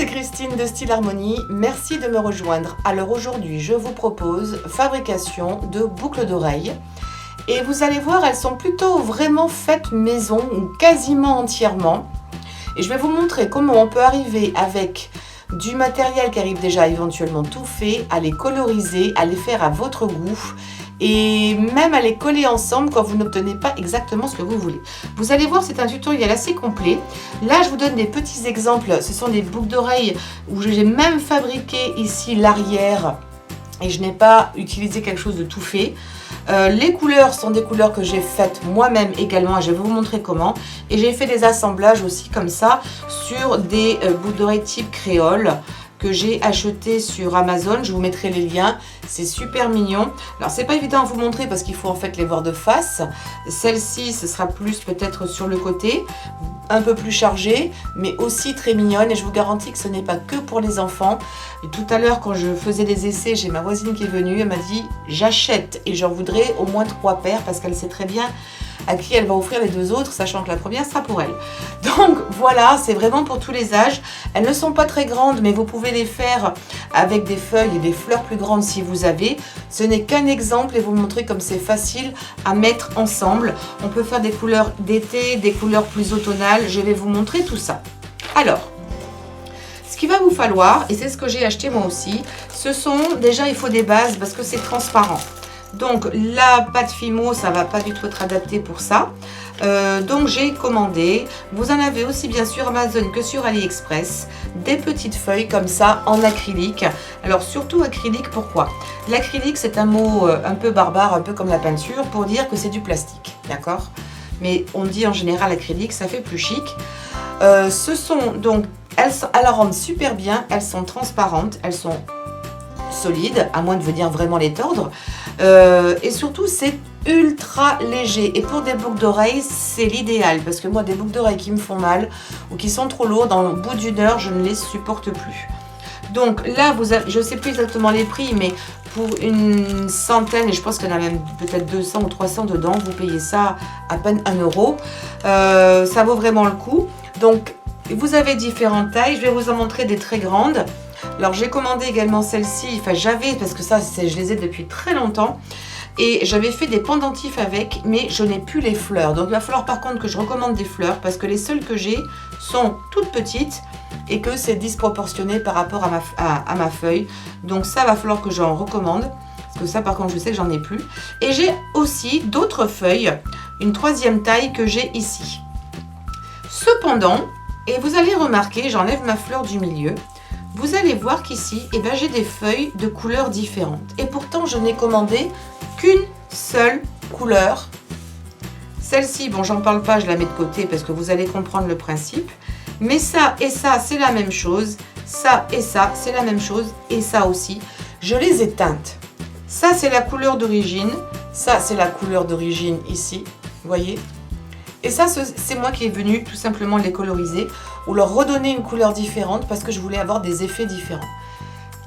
c'est Christine de Style Harmonie, merci de me rejoindre. Alors aujourd'hui, je vous propose fabrication de boucles d'oreilles. Et vous allez voir, elles sont plutôt vraiment faites maison ou quasiment entièrement. Et je vais vous montrer comment on peut arriver avec du matériel qui arrive déjà éventuellement tout fait, à les coloriser, à les faire à votre goût et même à les coller ensemble quand vous n'obtenez pas exactement ce que vous voulez. Vous allez voir, c'est un tutoriel assez complet. Là, je vous donne des petits exemples. Ce sont des boucles d'oreilles où j'ai même fabriqué ici l'arrière et je n'ai pas utilisé quelque chose de tout fait. Les couleurs sont des couleurs que j'ai faites moi-même également et je vais vous montrer comment. Et j'ai fait des assemblages aussi comme ça sur des boucles d'oreilles type créole que j'ai acheté sur Amazon. Je vous mettrai les liens, c'est super mignon. Alors c'est pas évident à vous montrer parce qu'il faut en fait les voir de face. Celle-ci ce sera plus peut-être sur le côté, un peu plus chargée, mais aussi très mignonne et je vous garantis que ce n'est pas que pour les enfants. Et tout à l'heure quand je faisais des essais, j'ai ma voisine qui est venue, elle m'a dit j'achète et j'en voudrais au moins 3 paires parce qu'elle sait très bien à qui elle va offrir les 2 autres, sachant que la première sera pour elle. Donc voilà, c'est vraiment pour tous les âges. Elles ne sont pas très grandes, mais vous pouvez les faire avec des feuilles et des fleurs plus grandes si vous avez. Ce n'est qu'un exemple et vous montrer comme c'est facile à mettre ensemble. On peut faire des couleurs d'été, des couleurs plus automnales. Je vais vous montrer tout ça. Alors, ce qu'il va vous falloir, et c'est ce que j'ai acheté moi aussi, ce sont, déjà il faut des bases parce que c'est transparent. Donc la pâte Fimo, ça va pas du tout être adapté pour ça. Donc j'ai commandé, vous en avez aussi bien sur Amazon que sur AliExpress, des petites feuilles comme ça en acrylique. Alors surtout acrylique, pourquoi? L'acrylique c'est un mot un peu barbare, un peu comme la peinture, pour dire que c'est du plastique, d'accord? Mais on dit en général acrylique, ça fait plus chic. Ce sont donc, elles la rendent super bien, elles sont transparentes, elles sont solides, à moins de venir vraiment les tordre. Et surtout, c'est ultra léger. Et pour des boucles d'oreilles, c'est l'idéal. Parce que moi, des boucles d'oreilles qui me font mal ou qui sont trop lourdes, au bout d'1 heure, je ne les supporte plus. Donc là, vous avez, je ne sais plus exactement les prix, mais pour une centaine, et je pense qu'il y en a même peut-être 200 ou 300 dedans, vous payez ça à peine 1 euro. Ça vaut vraiment le coup. Donc, vous avez différentes tailles. Je vais vous en montrer des très grandes. Alors j'ai commandé également celle-ci, enfin j'avais, parce que ça je les ai depuis très longtemps, et j'avais fait des pendentifs avec, mais je n'ai plus les fleurs. Donc il va falloir par contre que je recommande des fleurs, parce que les seules que j'ai sont toutes petites, et que c'est disproportionné par rapport à ma feuille. Donc ça va falloir que j'en recommande, parce que ça par contre je sais que j'en ai plus. Et j'ai aussi d'autres feuilles, une 3e taille que j'ai ici. Cependant, et vous allez remarquer, j'enlève ma fleur du milieu, vous allez voir qu'ici, eh ben, j'ai des feuilles de couleurs différentes. Et pourtant, je n'ai commandé qu'une seule couleur. Celle-ci, bon, j'en parle pas, je la mets de côté parce que vous allez comprendre le principe. Mais ça et ça, c'est la même chose. Ça et ça, c'est la même chose. Et ça aussi, je les ai teintes. Ça, c'est la couleur d'origine. Ça, c'est la couleur d'origine ici. Vous voyez ? Et ça, c'est moi qui est venue tout simplement les coloriser ou leur redonner une couleur différente parce que je voulais avoir des effets différents.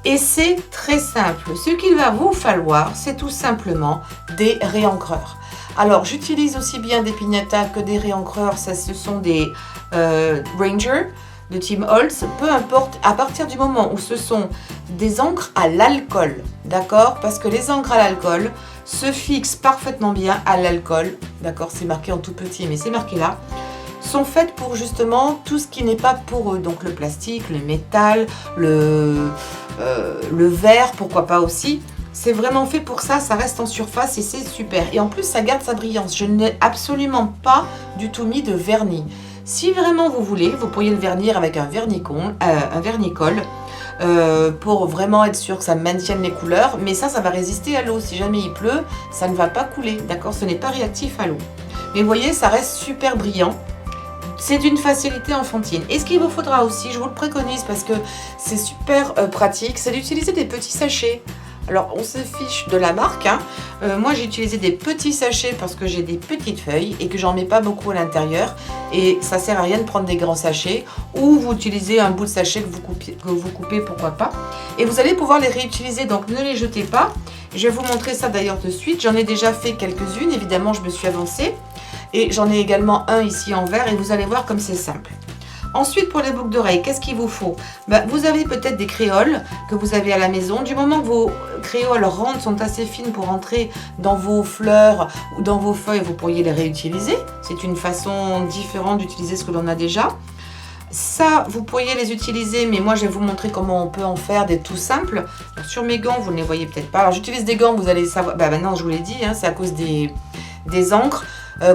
Et c'est très simple. Ce qu'il va vous falloir, c'est tout simplement des réencreurs. Alors, j'utilise aussi bien des piñatas que des réencreurs. Ça, ce sont des Ranger de Tim Holtz. Peu importe, à partir du moment où ce sont des encres à l'alcool, d'accord? Parce que les encres à l'alcool se fixent parfaitement bien à l'alcool, d'accord? C'est marqué en tout petit, mais c'est marqué là. Sont faites pour justement tout ce qui n'est pas pour eux, donc le plastique, le métal, le verre, pourquoi pas aussi. C'est vraiment fait pour ça, ça reste en surface et c'est super. Et en plus, ça garde sa brillance. Je n'ai absolument pas du tout mis de vernis. Si vraiment vous voulez, vous pourriez le vernir avec un vernicole pour vraiment être sûr que ça maintienne les couleurs. Mais ça va résister à l'eau. Si jamais il pleut, ça ne va pas couler, d'accord? Ce n'est pas réactif à l'eau. Mais vous voyez, ça reste super brillant. C'est d'une facilité enfantine. Et ce qu'il vous faudra aussi, je vous le préconise parce que c'est super pratique, c'est d'utiliser des petits sachets. Alors, on se fiche de la marque. Hein. Moi, j'ai utilisé des petits sachets parce que j'ai des petites feuilles et que j'en mets pas beaucoup à l'intérieur. Et ça sert à rien de prendre des grands sachets. Ou vous utilisez un bout de sachet que vous coupez, pourquoi pas. Et vous allez pouvoir les réutiliser, donc ne les jetez pas. Je vais vous montrer ça d'ailleurs de suite. J'en ai déjà fait quelques-unes. Évidemment, je me suis avancée. Et j'en ai également un ici en vert et vous allez voir comme c'est simple. Ensuite, pour les boucles d'oreilles, qu'est-ce qu'il vous faut? Vous avez peut-être des créoles que vous avez à la maison. Du moment que vos créoles rentrent, sont assez fines pour entrer dans vos fleurs ou dans vos feuilles, vous pourriez les réutiliser. C'est une façon différente d'utiliser ce que l'on a déjà. Ça, vous pourriez les utiliser, mais moi, je vais vous montrer comment on peut en faire des tout simples. Alors, sur mes gants, vous ne les voyez peut-être pas. Alors, j'utilise des gants, vous allez savoir. Maintenant, je vous l'ai dit, hein, c'est à cause des encres.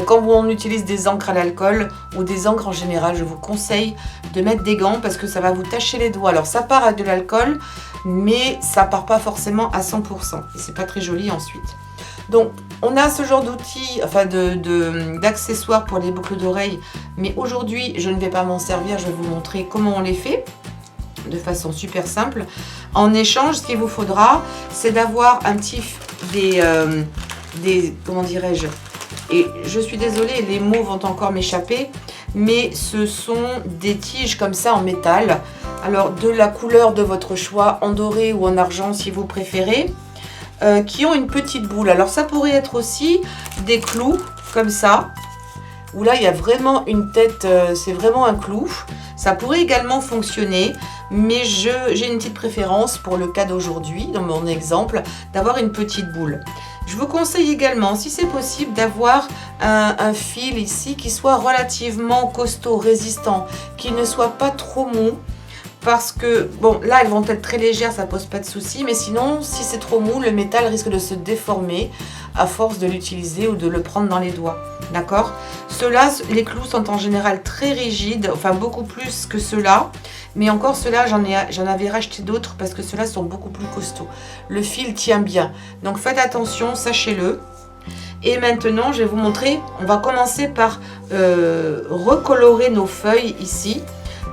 Quand on utilise des encres à l'alcool ou des encres en général, je vous conseille de mettre des gants parce que ça va vous tacher les doigts. Alors, ça part avec de l'alcool, mais ça part pas forcément à 100%. Et c'est pas très joli ensuite. Donc, on a ce genre d'outils, enfin d'accessoires pour les boucles d'oreilles. Mais aujourd'hui, je ne vais pas m'en servir. Je vais vous montrer comment on les fait de façon super simple. En échange, ce qu'il vous faudra, c'est d'avoir un petit comment dirais-je, et je suis désolée, les mots vont encore m'échapper, mais ce sont des tiges comme ça en métal. Alors, de la couleur de votre choix, en doré ou en argent si vous préférez. Qui ont une petite boule. Alors ça pourrait être aussi des clous comme ça, où là il y a vraiment une tête, c'est vraiment un clou. Ça pourrait également fonctionner, mais j'ai une petite préférence pour le cas d'aujourd'hui, dans mon exemple, d'avoir une petite boule. Je vous conseille également, si c'est possible, d'avoir un fil ici qui soit relativement costaud, résistant, qui ne soit pas trop mou. Parce que, bon, là, elles vont être très légères, ça pose pas de souci. Mais sinon, si c'est trop mou, le métal risque de se déformer à force de l'utiliser ou de le prendre dans les doigts. D'accord? Ceux-là, les clous sont en général très rigides, enfin beaucoup plus que ceux-là. Mais encore ceux-là, j'en avais racheté d'autres parce que ceux-là sont beaucoup plus costauds. Le fil tient bien. Donc faites attention, sachez-le. Et maintenant, je vais vous montrer, on va commencer par recolorer nos feuilles ici.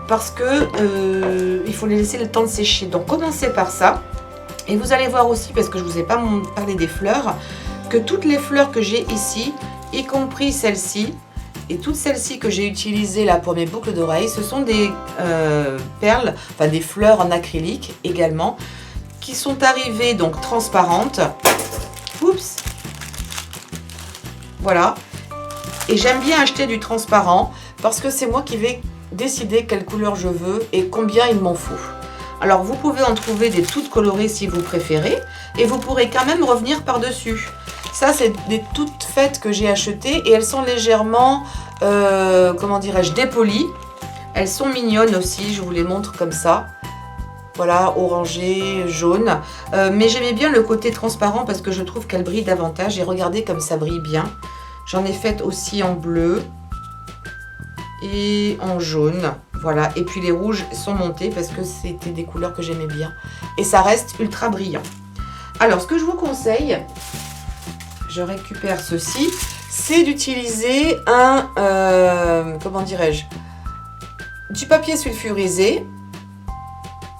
Parce que il faut les laisser le temps de sécher. Donc commencez par ça. Et vous allez voir aussi, parce que je ne vous ai pas parlé des fleurs, que toutes les fleurs que j'ai ici, y compris celle-ci, et toutes celles-ci que j'ai utilisées là pour mes boucles d'oreilles, ce sont des perles, enfin des fleurs en acrylique également, qui sont arrivées donc transparentes. Oups! Voilà. Et j'aime bien acheter du transparent parce que c'est moi qui vais décider quelle couleur je veux et combien il m'en faut. Alors vous pouvez en trouver des toutes colorées si vous préférez et vous pourrez quand même revenir par dessus. Ça c'est des toutes faites que j'ai achetées et elles sont légèrement comment dirais-je, dépolies. Elles sont mignonnes aussi, je vous les montre comme ça. Voilà, orangé, jaune. Mais j'aimais bien le côté transparent parce que je trouve qu'elle brille davantage et regardez comme ça brille bien. J'en ai fait aussi en bleu et en jaune, voilà, et puis les rouges sont montés parce que c'était des couleurs que j'aimais bien et ça reste ultra brillant. Alors ce que je vous conseille, je récupère ceci, c'est d'utiliser un comment dirais-je, du papier sulfurisé.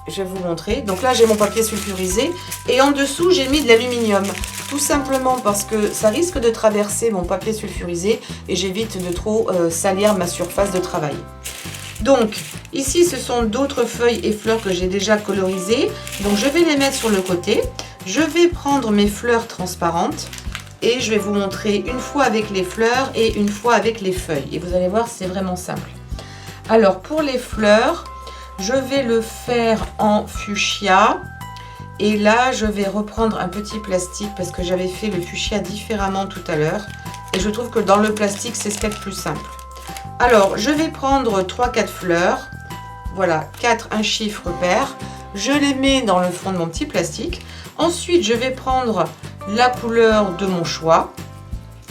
Je vais vous montrer. Donc là j'ai mon papier sulfurisé et en dessous j'ai mis de l'aluminium. Tout simplement parce que ça risque de traverser mon papier sulfurisé et j'évite de trop salir ma surface de travail. Donc ici ce sont d'autres feuilles et fleurs que j'ai déjà colorisées. Donc je vais les mettre sur le côté. Je vais prendre mes fleurs transparentes et je vais vous montrer une fois avec les fleurs et une fois avec les feuilles. Et vous allez voir, c'est vraiment simple. Alors pour les fleurs, je vais le faire en fuchsia. Et là, je vais reprendre un petit plastique parce que j'avais fait le fuchsia différemment tout à l'heure. Et je trouve que dans le plastique, c'est ce qu'il y a de plus simple. Alors, je vais prendre 3-4 fleurs. Voilà, 4, un chiffre pair. Je les mets dans le fond de mon petit plastique. Ensuite, je vais prendre la couleur de mon choix.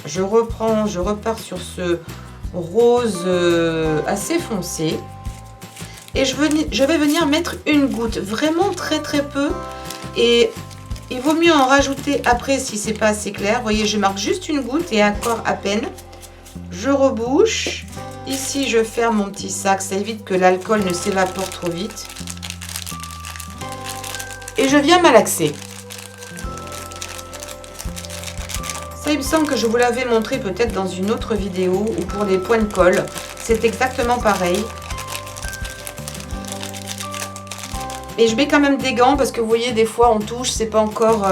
Je repars sur ce rose assez foncé. Et je vais venir mettre une goutte, vraiment très très peu. Et il vaut mieux en rajouter après si c'est pas assez clair. Vous voyez, je marque juste une goutte et encore à peine. Je rebouche. Ici, je ferme mon petit sac. Ça évite que l'alcool ne s'évapore trop vite. Et je viens malaxer. Ça, il me semble que je vous l'avais montré peut-être dans une autre vidéo ou pour les points de colle. C'est exactement pareil. Et je mets quand même des gants parce que vous voyez, des fois on touche, c'est pas encore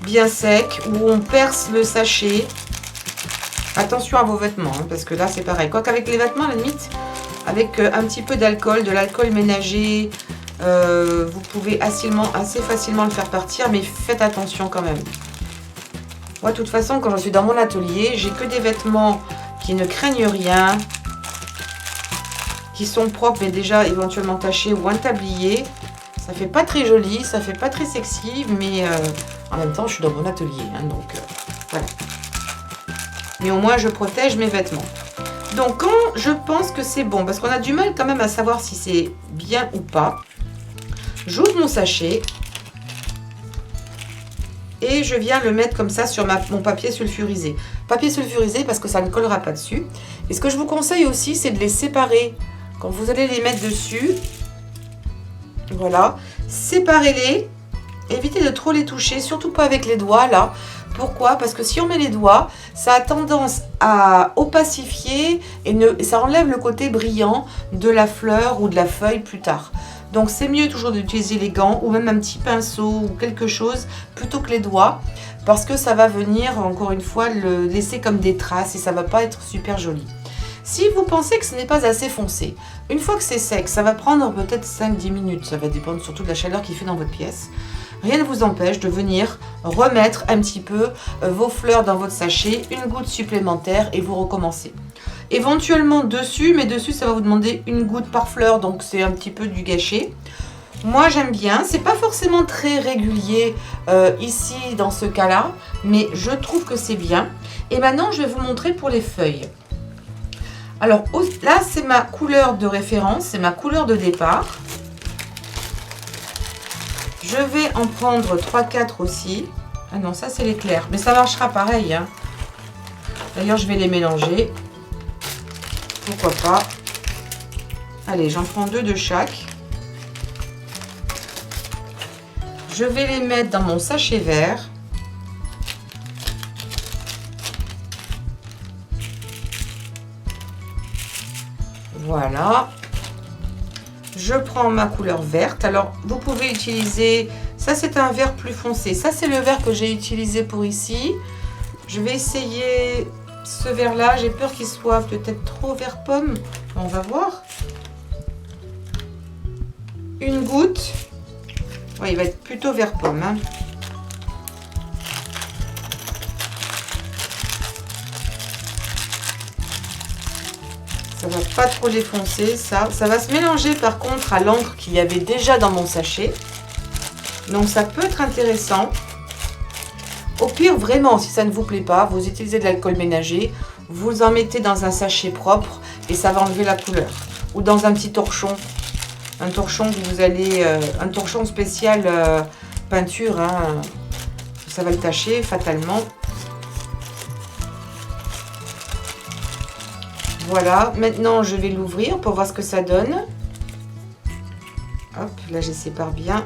bien sec, ou on perce le sachet. Attention à vos vêtements, hein, parce que là c'est pareil. Quoique avec les vêtements, à la limite, avec un petit peu d'alcool, de l'alcool ménager. Vous pouvez assez facilement le faire partir, mais faites attention quand même. Moi, de toute façon, quand je suis dans mon atelier, j'ai que des vêtements qui ne craignent rien, qui sont propres, mais déjà éventuellement tachés, ou un tablier. Ça fait pas très joli, ça fait pas très sexy, mais en même temps, je suis dans mon atelier, hein, donc voilà. Mais au moins, je protège mes vêtements. Donc, quand je pense que c'est bon, parce qu'on a du mal quand même à savoir si c'est bien ou pas, j'ouvre mon sachet et je viens le mettre comme ça sur mon papier sulfurisé. Papier sulfurisé parce que ça ne collera pas dessus. Et ce que je vous conseille aussi, c'est de les séparer. Quand vous allez les mettre dessus, voilà, séparez-les. Évitez de trop les toucher, surtout pas avec les doigts là. Pourquoi? Parce que si on met les doigts, ça a tendance à opacifier et ça enlève le côté brillant de la fleur ou de la feuille plus tard. Donc c'est mieux toujours d'utiliser les gants ou même un petit pinceau ou quelque chose plutôt que les doigts, parce que ça va venir encore une fois le laisser comme des traces et ça va pas être super joli. Si vous pensez que ce n'est pas assez foncé, une fois que c'est sec, ça va prendre peut-être 5-10 minutes, ça va dépendre surtout de la chaleur qu'il fait dans votre pièce. Rien ne vous empêche de venir remettre un petit peu vos fleurs dans votre sachet, une goutte supplémentaire et vous recommencez. Éventuellement dessus, mais dessus ça va vous demander une goutte par fleur, donc c'est un petit peu du gâcher. Moi j'aime bien, c'est pas forcément très régulier ici dans ce cas-là, mais je trouve que c'est bien. Et maintenant je vais vous montrer pour les feuilles. Alors là c'est ma couleur de référence, c'est ma couleur de départ. Je vais en prendre 3-4 aussi. Ah non, ça c'est l'éclair, mais ça marchera pareil, hein. D'ailleurs je vais les mélanger. Pourquoi pas. Allez, j'en prends 2 de chaque. Je vais les mettre dans mon sachet vert. Voilà. Je prends ma couleur verte. Alors, vous pouvez utiliser... Ça, c'est un vert plus foncé. Ça, c'est le vert que j'ai utilisé pour ici. Je vais essayer ce vert-là. J'ai peur qu'il soit peut-être trop vert pomme. On va voir. Une goutte. Ouais, il va être plutôt vert pomme, hein. Ça va pas trop défoncer, ça. Ça va se mélanger par contre à l'encre qu'il y avait déjà dans mon sachet. Donc ça peut être intéressant. Au pire, vraiment, si ça ne vous plaît pas, vous utilisez de l'alcool ménager, vous en mettez dans un sachet propre et ça va enlever la couleur. Ou dans un petit torchon. Un torchon que vous allez... un torchon spécial peinture, hein. Ça va le tacher fatalement. Voilà, maintenant je vais l'ouvrir pour voir ce que ça donne. Hop, là je sépare bien.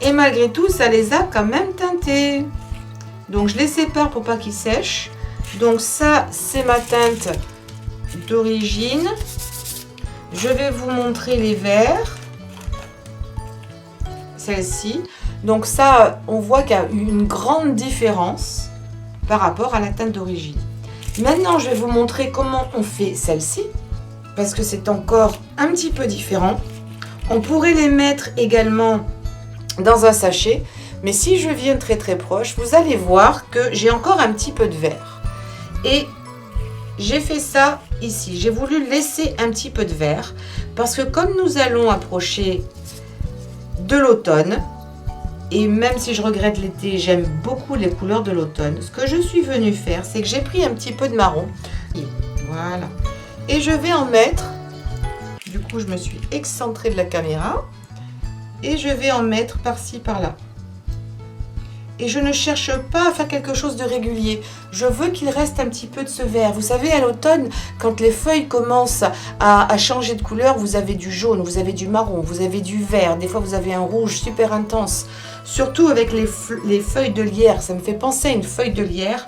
Et malgré tout, ça les a quand même teintés. Donc je les sépare pour pas qu'ils sèchent. Donc ça, c'est ma teinte d'origine. Je vais vous montrer les verts. Celle-ci. Donc ça, on voit qu'il y a une grande différence par rapport à la teinte d'origine. Maintenant, je vais vous montrer comment on fait celle-ci, parce que c'est encore un petit peu différent. On pourrait les mettre également dans un sachet, mais si je viens très très proche, vous allez voir que j'ai encore un petit peu de vert. Et j'ai fait ça ici. J'ai voulu laisser un petit peu de vert, parce que comme nous allons approcher de l'automne, et même si je regrette l'été, j'aime beaucoup les couleurs de l'automne. Ce que je suis venue faire, c'est que j'ai pris un petit peu de marron. Et voilà. Et je vais en mettre. Du coup, je me suis excentrée de la caméra. Et je vais en mettre par-ci, par-là. Et je ne cherche pas à faire quelque chose de régulier. Je veux qu'il reste un petit peu de ce vert. Vous savez, à l'automne, quand les feuilles commencent à changer de couleur, vous avez du jaune, vous avez du marron, vous avez du vert. Des fois, vous avez un rouge super intense. Surtout avec les feuilles de lierre. Ça me fait penser à une feuille de lierre.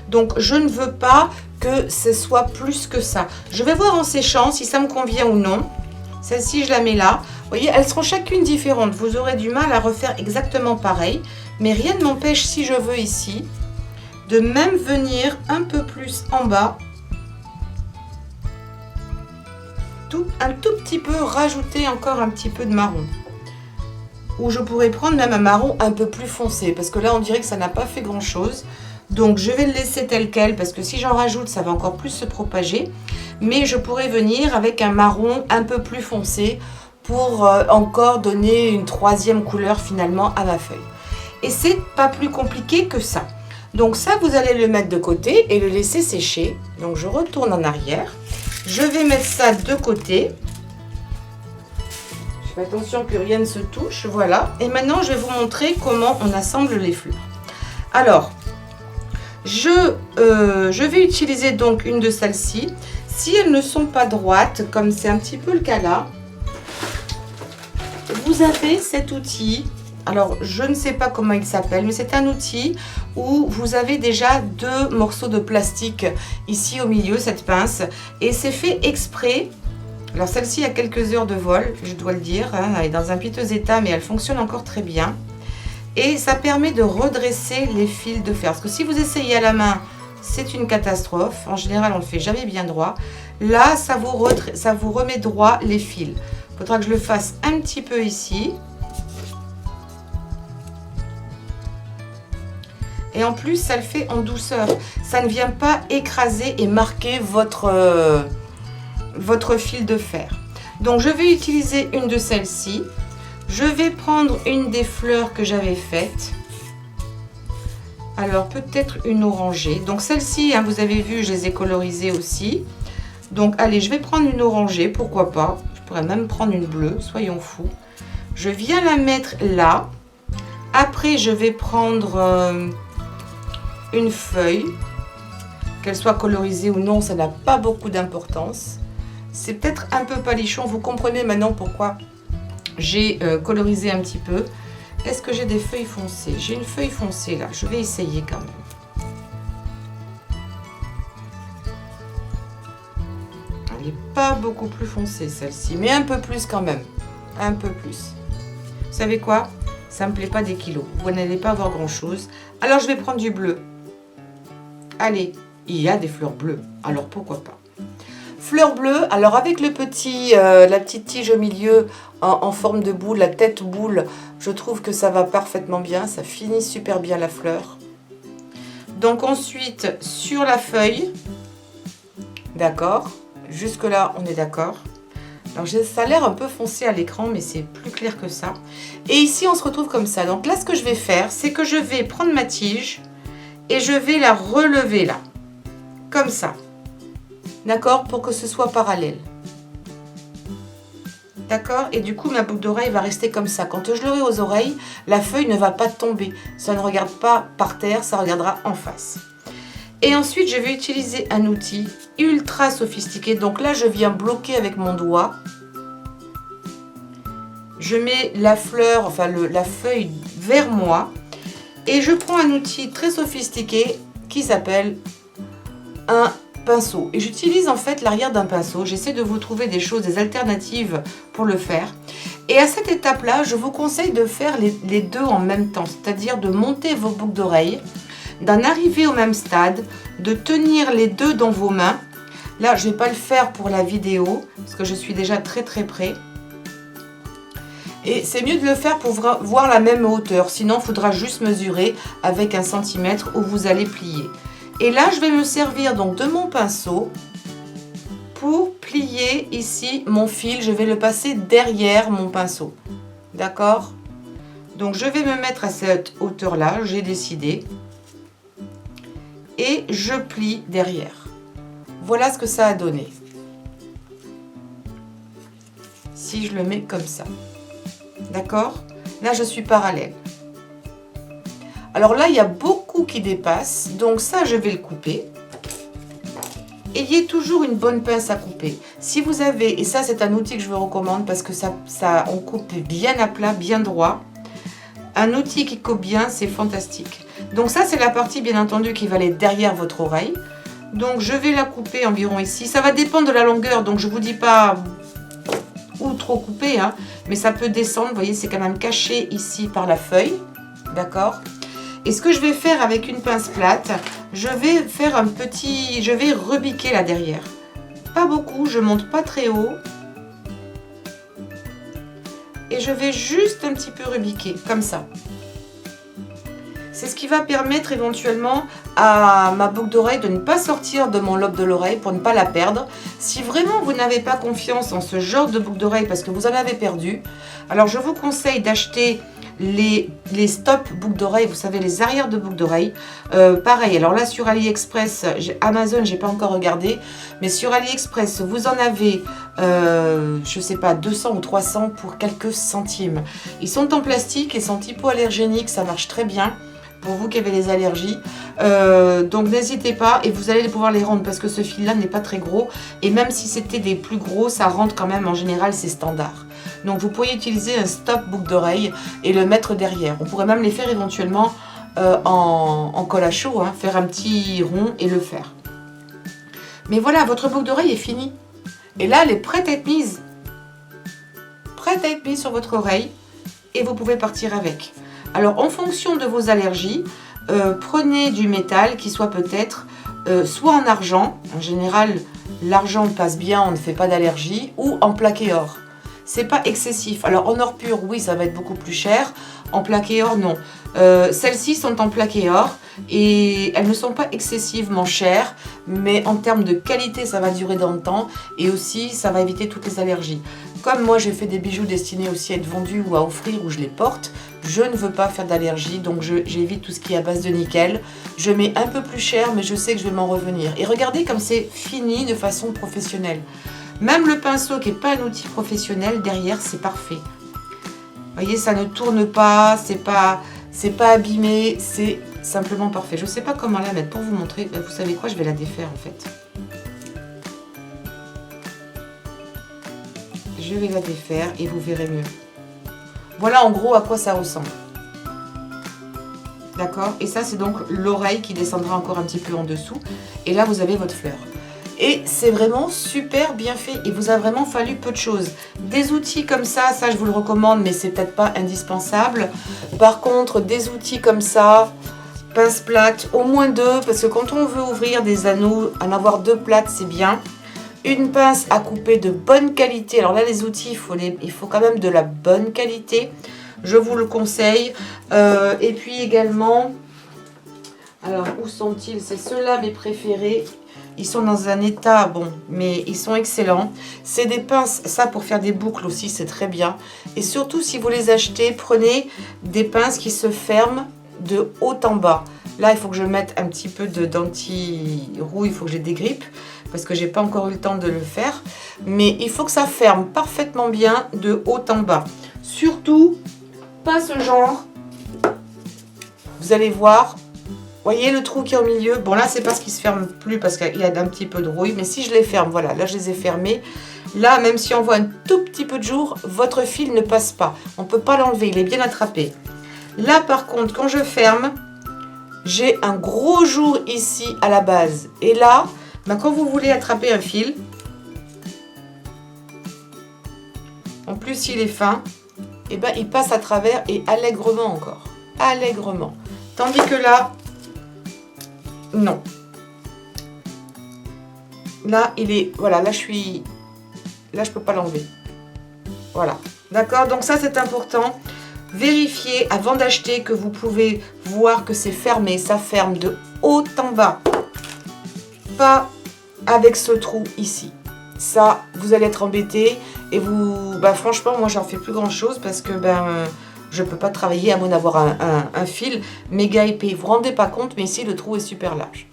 Donc, je ne veux pas que ce soit plus que ça. Je vais voir en séchant si ça me convient ou non. Celle-ci, je la mets là. Vous voyez, elles seront chacune différentes. Vous aurez du mal à refaire exactement pareil. Mais rien ne m'empêche, si je veux ici, de même venir un peu plus en bas, un tout petit peu, rajouter encore un petit peu de marron. Ou je pourrais prendre même un marron un peu plus foncé, parce que là on dirait que ça n'a pas fait grand chose. Donc je vais le laisser tel quel, parce que si j'en rajoute ça va encore plus se propager. Mais je pourrais venir avec un marron un peu plus foncé pour encore donner une troisième couleur finalement à ma feuille. Et c'est pas plus compliqué que ça. Donc ça vous allez le mettre de côté et le laisser sécher. Donc je retourne en arrière. Je vais mettre ça de côté. Je fais attention que rien ne se touche. Voilà. Et maintenant je vais vous montrer comment on assemble les fleurs. Alors, je vais utiliser donc une de celles-ci. Si elles ne sont pas droites, comme c'est un petit peu le cas là, vous avez cet outil. Alors, je ne sais pas comment il s'appelle, mais c'est un outil où vous avez déjà deux morceaux de plastique ici au milieu, cette pince. Et c'est fait exprès. Alors, celle-ci a quelques heures de vol, je dois le dire. Hein, elle est dans un piteux état, mais elle fonctionne encore très bien. Et ça permet de redresser les fils de fer. Parce que si vous essayez à la main, c'est une catastrophe. En général, on ne le fait jamais bien droit. Là, ça vous remet droit les fils. Il faudra que je le fasse un petit peu ici. Et en plus, ça le fait en douceur. Ça ne vient pas écraser et marquer votre fil de fer. Donc, je vais utiliser une de celles-ci. Je vais prendre une des fleurs que j'avais faites. Alors, peut-être une orangée. Donc, celle-ci, hein, vous avez vu, je les ai colorisées aussi. Donc, allez, je vais prendre une orangée, pourquoi pas. Je pourrais même prendre une bleue, soyons fous. Je viens la mettre là. Après, je vais prendre une feuille. Qu'elle soit colorisée ou non, ça n'a pas beaucoup d'importance. C'est peut-être un peu palichon. Vous comprenez maintenant pourquoi j'ai colorisé un petit peu. Est-ce que j'ai des feuilles foncées? J'ai une feuille foncée là. Je vais essayer quand même. Elle n'est pas beaucoup plus foncée celle-ci, mais un peu plus quand même. Un peu plus. Vous savez quoi? Ça me plaît pas des kilos. Vous n'allez pas avoir grand-chose. Alors je vais prendre du bleu. Allez, il y a des fleurs bleues. Alors pourquoi pas? Fleurs bleues, alors avec le la petite tige au milieu en forme de boule, la tête boule, je trouve que ça va parfaitement bien, ça finit super bien la fleur. Donc ensuite, sur la feuille, d'accord, jusque là on est d'accord. Alors ça a l'air un peu foncé à l'écran, mais c'est plus clair que ça. Et ici on se retrouve comme ça. Donc là ce que je vais faire, c'est que je vais prendre ma tige et je vais la relever là, comme ça. D'accord, pour que ce soit parallèle. D'accord, et du coup ma boucle d'oreille va rester comme ça. Quand je l'aurai aux oreilles, la feuille ne va pas tomber. Ça ne regarde pas par terre, ça regardera en face. Et ensuite je vais utiliser un outil ultra sophistiqué. Donc là je viens bloquer avec mon doigt. Je mets la fleur, enfin la feuille vers moi. Et je prends un outil très sophistiqué qui s'appelle un pinceau. Et j'utilise en fait l'arrière d'un pinceau. J'essaie de vous trouver des choses, des alternatives pour le faire. Et à cette étape-là, je vous conseille de faire les deux en même temps. C'est-à-dire de monter vos boucles d'oreilles, d'en arriver au même stade, de tenir les deux dans vos mains. Là, je ne vais pas le faire pour la vidéo, parce que je suis déjà très près. Et c'est mieux de le faire pour voir la même hauteur. Sinon, il faudra juste mesurer avec 1 centimètre où vous allez plier. Et là, je vais me servir donc de mon pinceau pour plier ici mon fil. Je vais le passer derrière mon pinceau. D'accord? Donc, je vais me mettre à cette hauteur-là, j'ai décidé. Et je plie derrière. Voilà ce que ça a donné. Si je le mets comme ça. D'accord? Là, je suis parallèle. Alors là, il y a beaucoup qui dépassent. Donc ça, je vais le couper. Ayez toujours une bonne pince à couper. Si vous avez, et ça, c'est un outil que je vous recommande parce que on coupe bien à plat, bien droit. Un outil qui coupe bien, c'est fantastique. Donc ça, c'est la partie, bien entendu, qui va aller derrière votre oreille. Donc je vais la couper environ ici. Ça va dépendre de la longueur, donc je ne vous dis pas où trop couper, hein, mais ça peut descendre. Vous voyez, c'est quand même caché ici par la feuille. D'accord? Et ce que je vais faire avec une pince plate, je vais faire je vais rebiquer là derrière. Pas beaucoup, je monte pas très haut. Et je vais juste un petit peu rebiquer, comme ça. C'est ce qui va permettre éventuellement à ma boucle d'oreille de ne pas sortir de mon lobe de l'oreille pour ne pas la perdre. Si vraiment vous n'avez pas confiance en ce genre de boucle d'oreille parce que vous en avez perdu, alors je vous conseille d'acheter les stop boucles d'oreille, vous savez, les arrières de boucles d'oreille. Pareil, alors là sur AliExpress, Amazon, j'ai pas encore regardé, mais sur AliExpress, vous en avez, je sais pas, 200 ou 300 pour quelques centimes. Ils sont en plastique et sont hypoallergéniques, ça marche très bien. Pour vous qui avez les allergies, donc n'hésitez pas et vous allez pouvoir les rendre parce que ce fil là n'est pas très gros et même si c'était des plus gros, ça rentre quand même, en général c'est standard. Donc vous pourriez utiliser un stop boucle d'oreille et le mettre derrière. On pourrait même les faire éventuellement en colle à chaud, hein, faire un petit rond et le faire. Mais voilà, votre boucle d'oreille est finie et là elle est prête à être mise, sur votre oreille et vous pouvez partir avec. Alors, en fonction de vos allergies, prenez du métal qui soit peut-être soit en argent. En général, l'argent passe bien, on ne fait pas d'allergie, ou en plaqué or. C'est pas excessif. Alors, en or pur, oui, ça va être beaucoup plus cher. En plaqué or, non. Celles-ci sont en plaqué or et elles ne sont pas excessivement chères, mais en termes de qualité, ça va durer dans le temps et aussi, ça va éviter toutes les allergies. Comme moi, j'ai fait des bijoux destinés aussi à être vendus ou à offrir, où je les porte, je ne veux pas faire d'allergie, donc j'évite tout ce qui est à base de nickel. Je mets un peu plus cher, mais je sais que je vais m'en revenir. Et regardez comme c'est fini de façon professionnelle. Même le pinceau qui n'est pas un outil professionnel, derrière, c'est parfait. Vous voyez, ça ne tourne pas, c'est pas abîmé, c'est simplement parfait. Je ne sais pas comment la mettre pour vous montrer. Vous savez quoi, je vais la défaire en fait. Je vais la défaire et vous verrez mieux. Voilà en gros à quoi ça ressemble. D'accord? Et ça, c'est donc l'oreille qui descendra encore un petit peu en dessous. Et là, vous avez votre fleur. Et c'est vraiment super bien fait. Il vous a vraiment fallu peu de choses. Des outils comme ça je vous le recommande, mais c'est peut-être pas indispensable. Par contre, des outils comme ça, pince plate, au moins 2, parce que quand on veut ouvrir des anneaux, en avoir 2 plates, c'est bien. Une pince à couper de bonne qualité. Alors là, les outils, il faut quand même de la bonne qualité. Je vous le conseille. Et puis également, alors où sont-ils? C'est ceux-là mes préférés. Ils sont dans un état, bon, mais ils sont excellents. C'est des pinces, ça pour faire des boucles aussi, c'est très bien. Et surtout, si vous les achetez, prenez des pinces qui se ferment de haut en bas. Là, il faut que je mette un petit peu d'anti-roux, il faut que je les dégrippe, parce que j'ai pas encore eu le temps de le faire. Mais il faut que ça ferme parfaitement bien de haut en bas. Surtout, pas ce genre. Vous allez voir. Voyez le trou qui est au milieu? Bon, là, c'est parce qu'il ne se ferme plus parce qu'il y a un petit peu de rouille. Mais si je les ferme, voilà, là, je les ai fermés. Là, même si on voit un tout petit peu de jour, votre fil ne passe pas. On ne peut pas l'enlever, il est bien attrapé. Là, par contre, quand je ferme, j'ai un gros jour ici à la base. Et là, ben, quand vous voulez attraper un fil, en plus, s'il est fin, et ben, il passe à travers et allègrement encore. Allègrement. Tandis que là, non. Là, il est... Voilà, là, je peux pas l'enlever. Voilà. D'accord? Donc ça, c'est important. Vérifiez avant d'acheter que vous pouvez voir que c'est fermé. Ça ferme de haut en bas. Pas avec ce trou ici. Ça, vous allez être embêté. Et vous... Ben, franchement, moi, j'en fais plus grand-chose parce que... je ne peux pas travailler à moins d'avoir un fil méga épais. Vous ne vous rendez pas compte, mais ici, le trou est super large.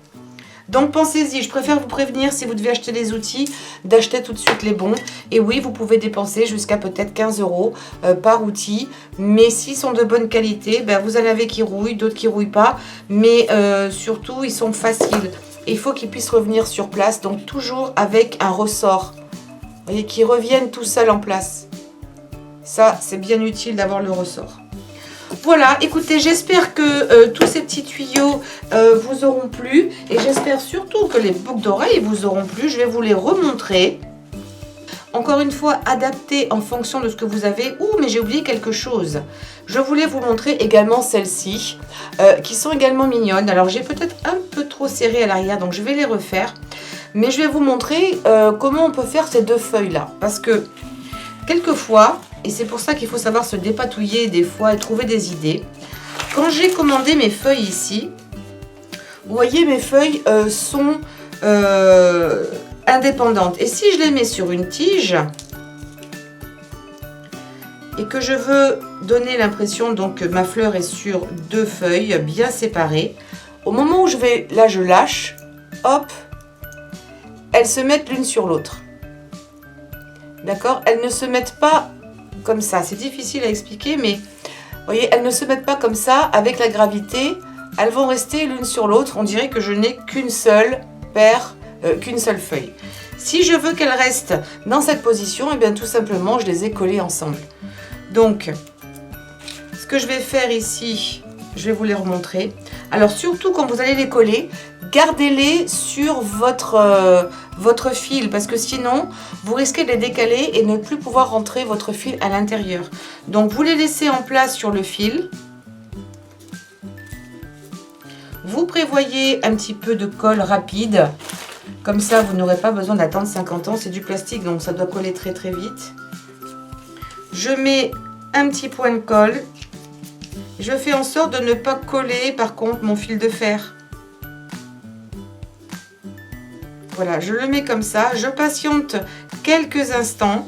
Donc, pensez-y. Je préfère vous prévenir, si vous devez acheter des outils, d'acheter tout de suite les bons. Et oui, vous pouvez dépenser jusqu'à peut-être 15 € par outil. Mais s'ils sont de bonne qualité, ben, vous en avez qui rouillent, d'autres qui ne rouillent pas. Mais surtout, ils sont faciles. Et il faut qu'ils puissent revenir sur place. Donc, toujours avec un ressort. Vous voyez, qu'ils reviennent tout seuls en place. Ça, c'est bien utile d'avoir le ressort. Voilà, écoutez, j'espère que tous ces petits tuyaux vous auront plu. Et j'espère surtout que les boucles d'oreilles vous auront plu. Je vais vous les remontrer. Encore une fois, adaptez en fonction de ce que vous avez. Ouh, mais j'ai oublié quelque chose. Je voulais vous montrer également celles-ci, qui sont également mignonnes. Alors, j'ai peut-être un peu trop serré à l'arrière, donc je vais les refaire. Mais je vais vous montrer comment on peut faire ces deux feuilles-là. Parce que, quelquefois, et c'est pour ça qu'il faut savoir se dépatouiller des fois et trouver des idées. Quand j'ai commandé mes feuilles ici, vous voyez, mes feuilles sont indépendantes. Et si je les mets sur une tige et que je veux donner l'impression donc que ma fleur est sur deux feuilles bien séparées, au moment où je lâche, hop, elles se mettent l'une sur l'autre. D'accord? Elles ne se mettent pas comme ça. C'est difficile à expliquer, mais vous voyez, elles ne se mettent pas comme ça avec la gravité. Elles vont rester l'une sur l'autre. On dirait que je n'ai qu'une seule paire, qu'une seule feuille. Si je veux qu'elles restent dans cette position, et bien tout simplement, je les ai collées ensemble. Donc, ce que je vais faire ici, je vais vous les remontrer. Alors, surtout quand vous allez les coller, gardez-les sur votre fil parce que sinon, vous risquez de les décaler et ne plus pouvoir rentrer votre fil à l'intérieur. Donc, vous les laissez en place sur le fil. Vous prévoyez un petit peu de colle rapide. Comme ça, vous n'aurez pas besoin d'attendre 50 ans. C'est du plastique, donc ça doit coller très très vite. Je mets un petit point de colle. Je fais en sorte de ne pas coller, par contre, mon fil de fer. Voilà, je le mets comme ça. Je patiente quelques instants.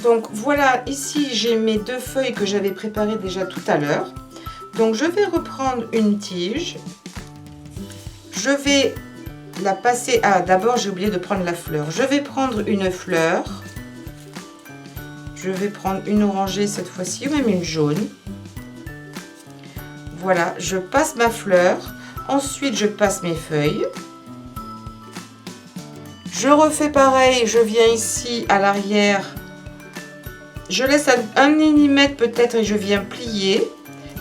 Donc voilà, ici, j'ai mes deux feuilles que j'avais préparées déjà tout à l'heure. Donc, je vais reprendre une tige. Je vais la passer... Ah, d'abord, j'ai oublié de prendre la fleur. Je vais prendre une fleur. Je vais prendre une orangée cette fois-ci, ou même une jaune. Voilà, je passe ma fleur. Ensuite, je passe mes feuilles. Je refais pareil. Je viens ici à l'arrière. Je laisse un millimètre peut-être et je viens plier.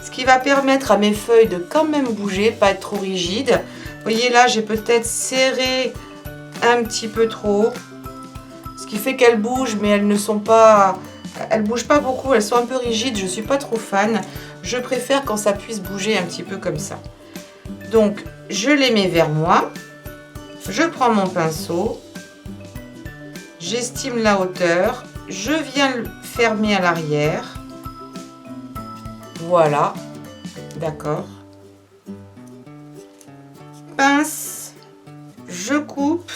Ce qui va permettre à mes feuilles de quand même bouger, pas être trop rigides. Vous voyez là, j'ai peut-être serré un petit peu trop. Ce qui fait qu'elles bougent, mais elles ne sont pas... Elles bougent pas beaucoup, elles sont un peu rigides. Je ne suis pas trop fan. Je préfère quand ça puisse bouger un petit peu comme ça. Donc, je les mets vers moi. Je prends mon pinceau. J'estime la hauteur. Je viens le fermer à l'arrière. Voilà, d'accord. Pince, je coupe.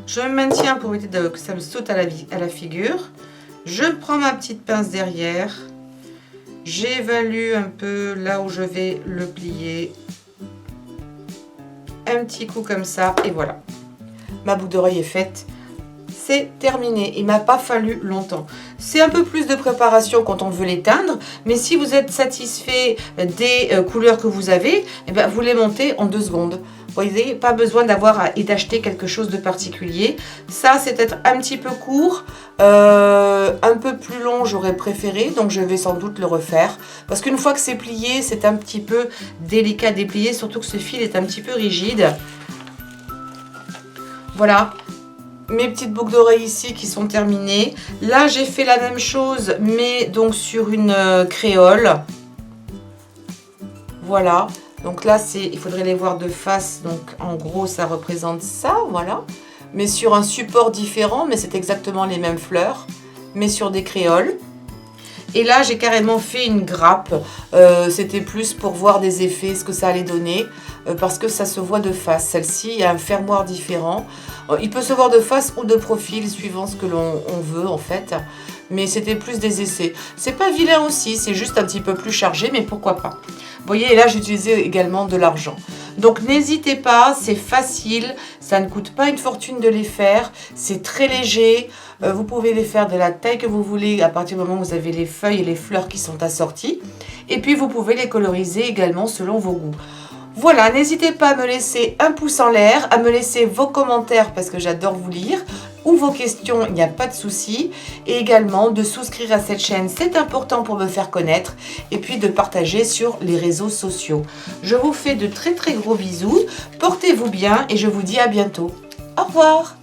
Je me maintiens pour éviter que ça me saute à la figure. Je prends ma petite pince derrière. J'évalue un peu là où je vais le plier. Un petit coup comme ça et voilà. Ma boucle d'oreille est faite. C'est terminé. Il m'a pas fallu longtemps. C'est un peu plus de préparation quand on veut les teindre, mais si vous êtes satisfait des couleurs que vous avez, eh bien, vous les montez en 2 secondes. Vous voyez, pas besoin d'acheter quelque chose de particulier. Ça, c'est peut-être un petit peu court, un peu plus long, j'aurais préféré, donc je vais sans doute le refaire. Parce qu'une fois que c'est plié, c'est un petit peu délicat à déplier, surtout que ce fil est un petit peu rigide. Voilà. Mes petites boucles d'oreilles ici qui sont terminées. Là, j'ai fait la même chose, mais donc sur une créole. Voilà. Donc là, il faudrait les voir de face. Donc en gros, ça représente ça, voilà. Mais sur un support différent, mais c'est exactement les mêmes fleurs, mais sur des créoles. Et là, j'ai carrément fait une grappe. C'était plus pour voir des effets, ce que ça allait donner, parce que ça se voit de face. Celle-ci, il y a un fermoir différent. Il peut se voir de face ou de profil, suivant ce que l'on veut, en fait. Mais c'était plus des essais. C'est pas vilain aussi, c'est juste un petit peu plus chargé, mais pourquoi pas. Vous voyez, et là, j'ai utilisé également de l'argent. Donc, n'hésitez pas, c'est facile. Ça ne coûte pas une fortune de les faire. C'est très léger. Vous pouvez les faire de la taille que vous voulez à partir du moment où vous avez les feuilles et les fleurs qui sont assorties. Et puis, vous pouvez les coloriser également selon vos goûts. Voilà, n'hésitez pas à me laisser un pouce en l'air, à me laisser vos commentaires parce que j'adore vous lire, ou vos questions, il n'y a pas de souci. Et également de souscrire à cette chaîne, c'est important pour me faire connaître. Et puis de partager sur les réseaux sociaux. Je vous fais de très très gros bisous. Portez-vous bien et je vous dis à bientôt. Au revoir!